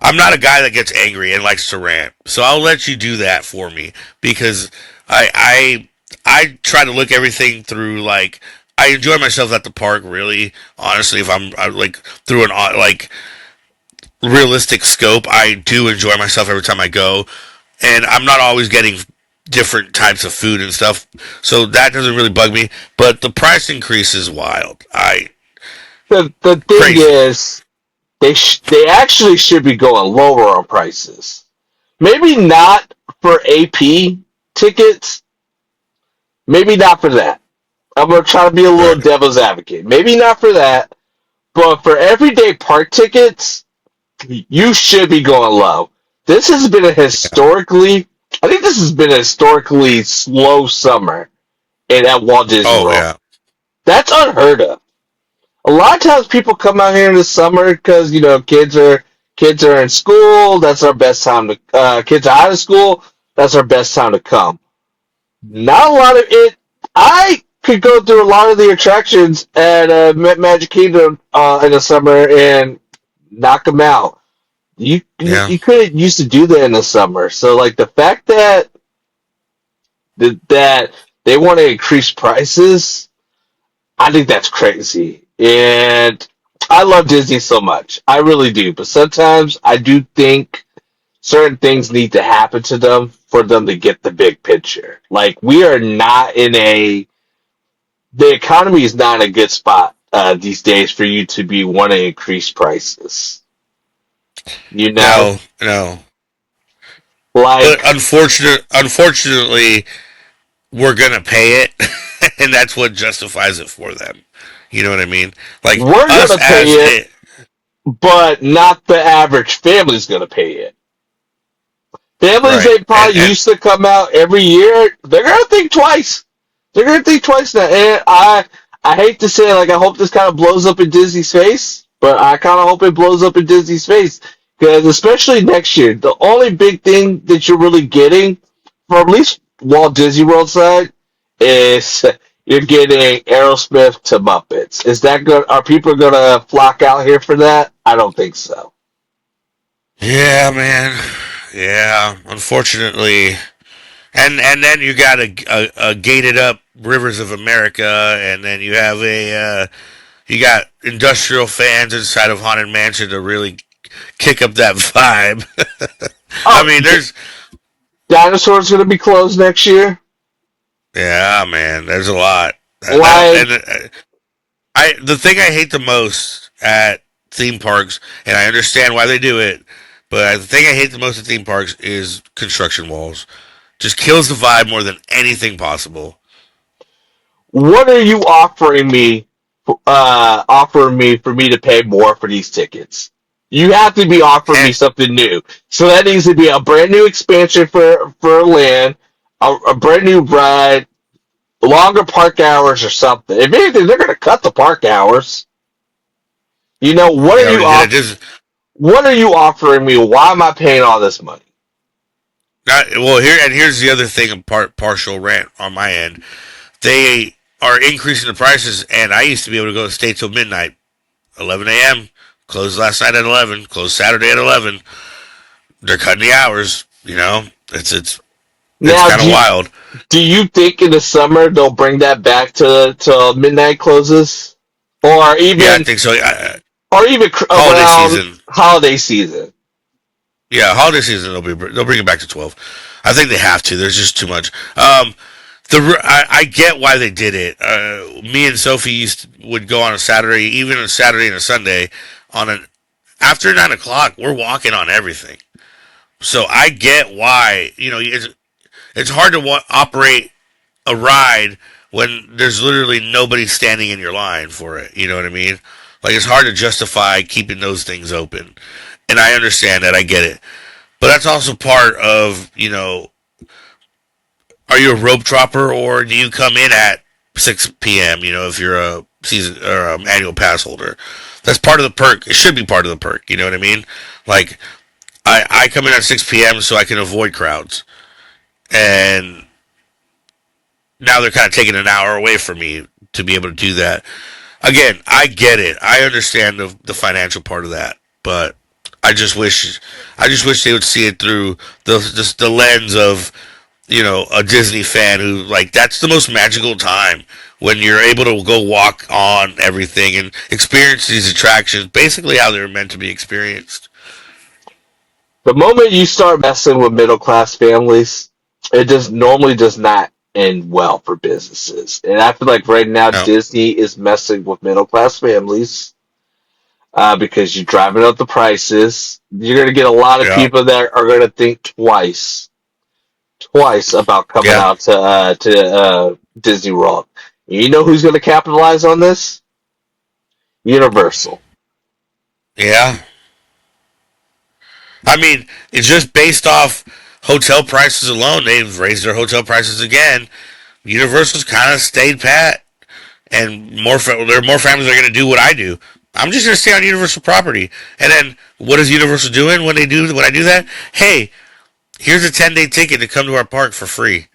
I'm not a guy that gets angry and likes to rant, so I'll let you do that for me because I I I try to look everything through like I enjoy myself at the park. Really, honestly, if I like through an like realistic scope, I do enjoy myself every time I go, and I'm not always getting different types of food and stuff, so that doesn't really bug me. But the price increase is wild. I
The thing
crazy.
is, they actually should be going lower on prices. Maybe not for AP tickets. Maybe not for that. I'm gonna try to be a little
Right.
devil's advocate. Maybe not for that, but for everyday park tickets, you should be going low. This has been a
Yeah.
historically, I think this has been a historically slow summer at Walt Disney
Oh
World.
yeah.
That's unheard of. A lot of times people come out here in the summer because kids are in school. That's our best time to. Kids are out of school. That's our best time to come. Not a lot of it. I could go through a lot of the attractions at Magic Kingdom in the summer and knock them out. You you,
Yeah.
you couldn't used to do that in the summer. So like the fact that they want to increase prices, I think that's crazy. And I love Disney so much. I really do. But sometimes I do think certain things need to happen to them for them to get the big picture. Like we are not in a the economy is not in a good spot these days for you to be want to increase prices. You know,
No. No. But
like
unfortunately, we're gonna pay it, and that's what justifies it for them. You know what I mean? Like
we're
us
gonna pay
as
it,
it,
but not the average family's gonna pay it. Families
right?
that probably
And
used to come out every year, they're gonna think twice. They're gonna think twice now. And I hate to say it, like I hope this kind of blows up in Disney's face, but I kind of hope it blows up in Disney's face because especially next year, the only big thing that you're really getting from at least Walt Disney World side is you're getting Aerosmith to Muppets. Is that good? Are people gonna flock out here for that? I don't think so.
yeah, man, yeah. Unfortunately, and then you got a gated up Rivers of America, and then you have you got industrial fans inside of Haunted Mansion to really kick up that vibe. I
Oh,
mean, there's
Dinosaur's gonna be closed next year.
yeah, man, there's a lot.
Like,
And I the thing I hate the most at theme parks, and I understand why they do it, but the thing I hate the most at theme parks is construction walls. Just kills the vibe more than anything possible.
what are you offering me? Offering me for me to pay more for these tickets? You have to be offering me
And
something new. So that needs to be a brand new expansion for land, a brand new ride, longer park hours or something. If anything, they're going to cut the park hours. What
they
are you
already did
off?
it. Just
What are you offering me? Why am I paying all this money?
well, here's the other thing. Partial rant on my end. They are increasing the prices, and I used to be able to go stay till midnight, 11 a.m. Closed last night at 11. Closed Saturday at 11. They're cutting the hours. It's
Now,
kind of wild.
do you think in the summer they'll bring that back to midnight closes, or
Yeah, I
even
think so. Holiday
around
season.
holiday season?
Yeah, holiday season. They'll bring it back to 12. I think they have to. There's just too much. I get why they did it. Me and Sophie would go on a Saturday, even a Saturday and a Sunday, on an after 9 o'clock. We're walking on everything, so I get why. It's hard to operate a ride when there's literally nobody standing in your line for it. You know what I mean? Like it's hard to justify keeping those things open, and I understand that. I get it, but that's also part of are you a rope dropper or do you come in at 6 p.m.? If you're a season or annual pass holder, that's part of the perk. It should be part of the perk. You know what I mean? Like I come in at 6 p.m. so I can avoid crowds, and now they're kind of taking an hour away from me to be able to do that. Again, I get it. I understand the financial part of that, but I just wish they would see it through the lens of a Disney fan who like that's the most magical time when you're able to go walk on everything and experience these attractions basically how they're meant to be experienced.
The moment you start messing with middle class families, it just normally does not end well for businesses. And I feel like right now
No,
Disney is messing with middle class families because you're driving up the prices. You're going to get a lot of
yeah,
people that are going to think twice about coming
yeah,
out to Disney World. You know who's going to capitalize on this? Universal.
yeah. I mean, it's just based off hotel prices alone. They've raised their hotel prices again. Universal's kind of stayed pat, and there are more families that are going to do what I do. I'm just going to stay on Universal property. And then what is Universal doing when I do that? Hey, here's a 10-day ticket to come to our park for free.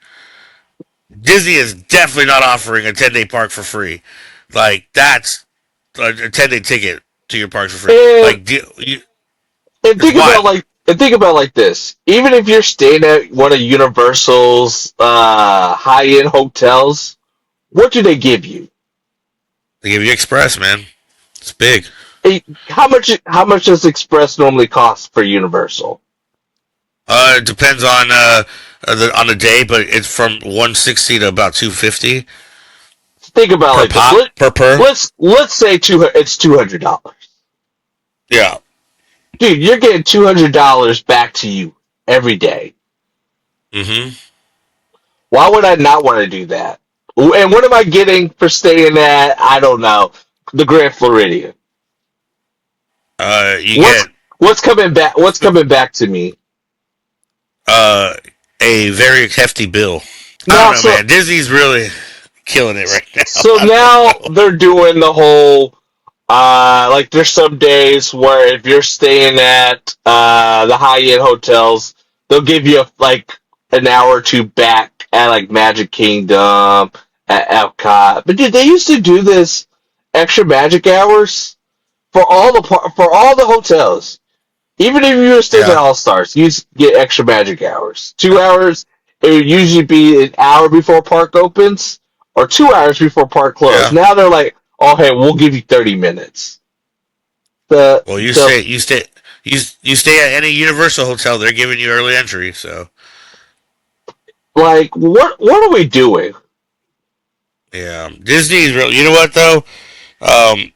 Disney is definitely not offering a 10-day park for free. Like that's a 10-day ticket to your parks for free.
And
Like
And
it's
think about
wild.
like and think about it like this. Even if you're staying at one of Universal's high end hotels, what do they give you?
They give you Express, man. It's big.
How much does Express normally cost for Universal?
It depends on the day, but it's from 160 to about 250
Think about it
per
like this.
pop per.
Let's say it's $200.
Yeah.
Dude, you're getting $200 back to you every day.
Mm-hmm.
Why would I not want to do that? And what am I getting for staying at, I don't know, the Grand Floridian?
You
What's
get
what's coming back? What's coming back to me?
uh a very hefty bill. I don't
Now,
know,
so
man. Disney's really killing it right now.
so
I don't
now
know.
they're doing the whole like there's some days where if you're staying at the high end hotels, they'll give you like an hour or two back at like Magic Kingdom at Epcot. But dude, they used to do this extra magic hours for all the hotels. Even if you were staying at
Yeah,
All Stars, you get extra magic hours. 2 hours, it would usually be an hour before park opens or 2 hours before park close.
yeah.
Now they're like, oh hey, we'll give you 30 minutes. The
Well,
the
you stay at any Universal hotel. They're giving you early entry. So
like what are we doing?
yeah, Disney's real. You know what though? Um,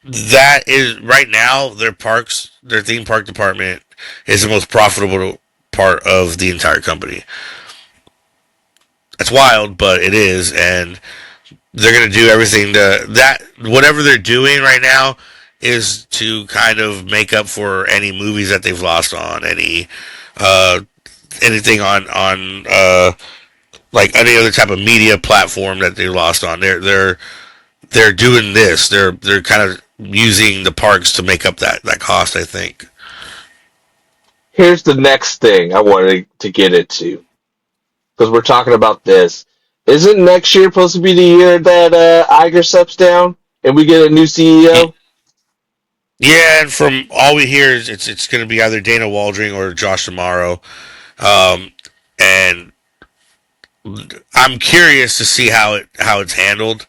that is right now their theme park department is the most profitable part of the entire company. That's wild, but it is, and they're gonna do everything to that whatever they're doing right now is to kind of make up for any movies that they've lost on uh, anything on like any other type of media platform that they lost on. They're doing this. They're kind of using the parks to make up that cost. I think.
Here's the next thing I wanted to get into because we're talking about this. Isn't next year supposed to be the year that Iger steps down and we get a new CEO?
Yeah, and from all we hear is it's going to be either Dana Waldring or Josh Tomorrow, um, and I'm curious to see how it's handled.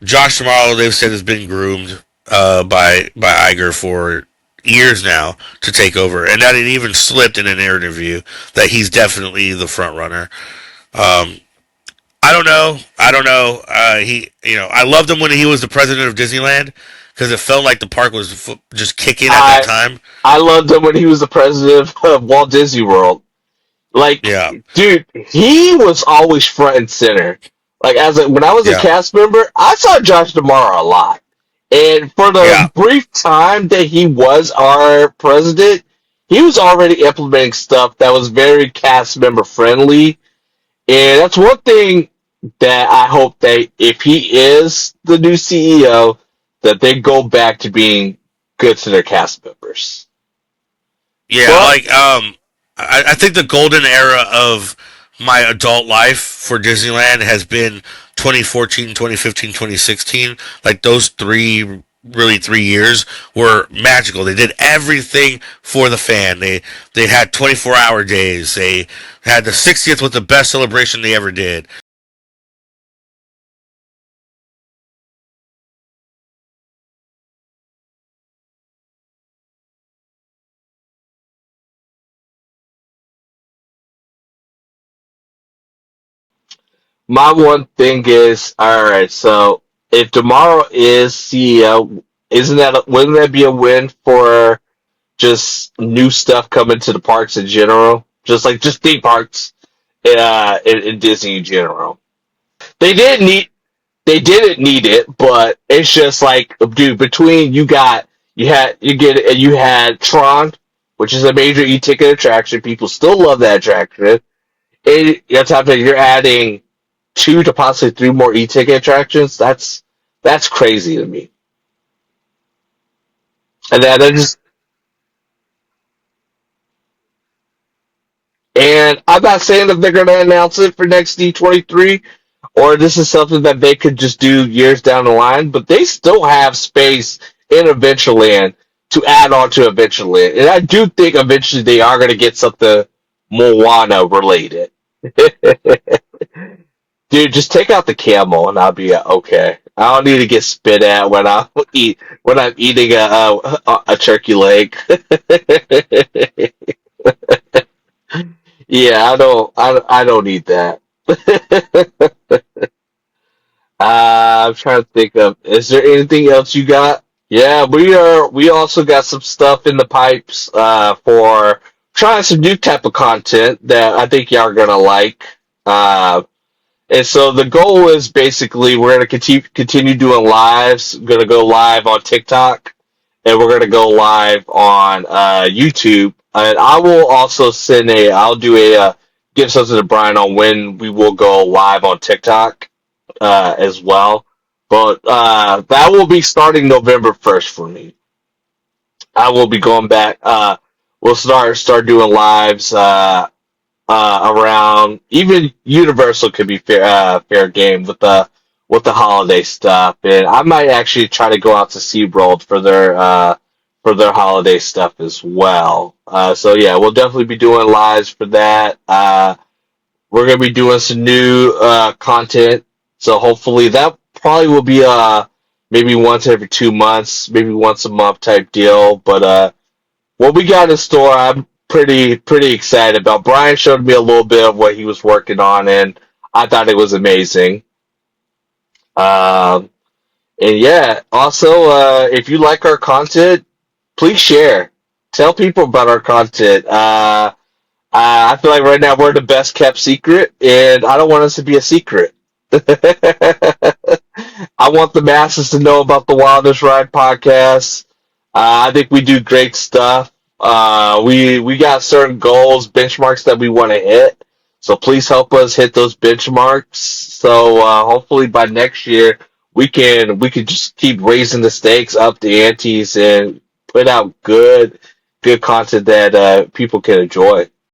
Josh Tomorrow, they've said, has been groomed by Iger for years now to take over, and that it even slipped in an interview that he's definitely the front runner. Um, I don't know. I don't know. I loved him when he was the president of Disneyland because it felt like the park was just kicking at that
I
time.
I loved him when he was the president of Walt Disney World. Like,
Yeah,
dude, he was always front and center. Like, when I was a
yeah,
cast member, I saw Josh D'Amaro a lot, and for
yeah,
the brief time that he was our president, he was already implementing stuff that was very cast member friendly. And that's one thing that I hope that if he is the new CEO, that they go back to being good to their cast members.
yeah.
But
Like, I think the golden era of my adult life for Disneyland has been 2014, 2015, 2016. Like those really 3 years were magical. They did everything for the fan. They had 24-hour days. They had the 60th was the best celebration they ever did.
my one thing is, all right, so if tomorrow is CEO, wouldn't that be a win for just new stuff coming to the parks in general? Just theme parks, in Disney in general. They didn't need they didn't need it, but it's just like, dude, between you had Tron, which is a major e-ticket attraction. People still love that attraction. On top of it, you're adding two to possibly three more e-ticket attractions. That's crazy to me. And then I just and I'm not saying that they're going to announce it for next D23, or this is something that they could just do years down the line, but they still have space in Adventureland to add on to Adventureland. And I do think eventually they are going to get something Moana related. Dude, just take out the camel and I'll be okay. I don't need to get spit at when I'm eating a turkey leg. Yeah, I don't need that. I'm trying to think of, is there anything else you got? Yeah, we also got some stuff in the pipes for trying some new type of content that I think y'all are gonna like. Uh, and so the goal is basically we're gonna continue doing lives. We're gonna go live on TikTok and we're gonna go live on YouTube. And I will also I'll do give something to Brian on when we will go live on TikTok as well. But that will be starting November 1st for me. I will be going back. We'll start doing lives around even Universal could be fair game with the holiday stuff, and I might actually try to go out to SeaWorld for their holiday stuff as well. So yeah, we'll definitely be doing lives for that. We're gonna be doing some new content, so hopefully that probably will be maybe once every 2 months, maybe once a month type deal. But what we got in store, I'm pretty excited about. Brian showed me a little bit of what he was working on, and I thought it was amazing. Um, and yeah, also if you like our content, please share. Tell people about our content. I feel like right now we're the best kept secret, and I don't want us to be a secret. I want the masses to know about the Wildest Ride podcast. I think we do great stuff. We got certain goals, benchmarks that we want to hit. So please help us hit those benchmarks. So hopefully by next year we can just keep raising the stakes, up the antes, and put out good content that people can enjoy.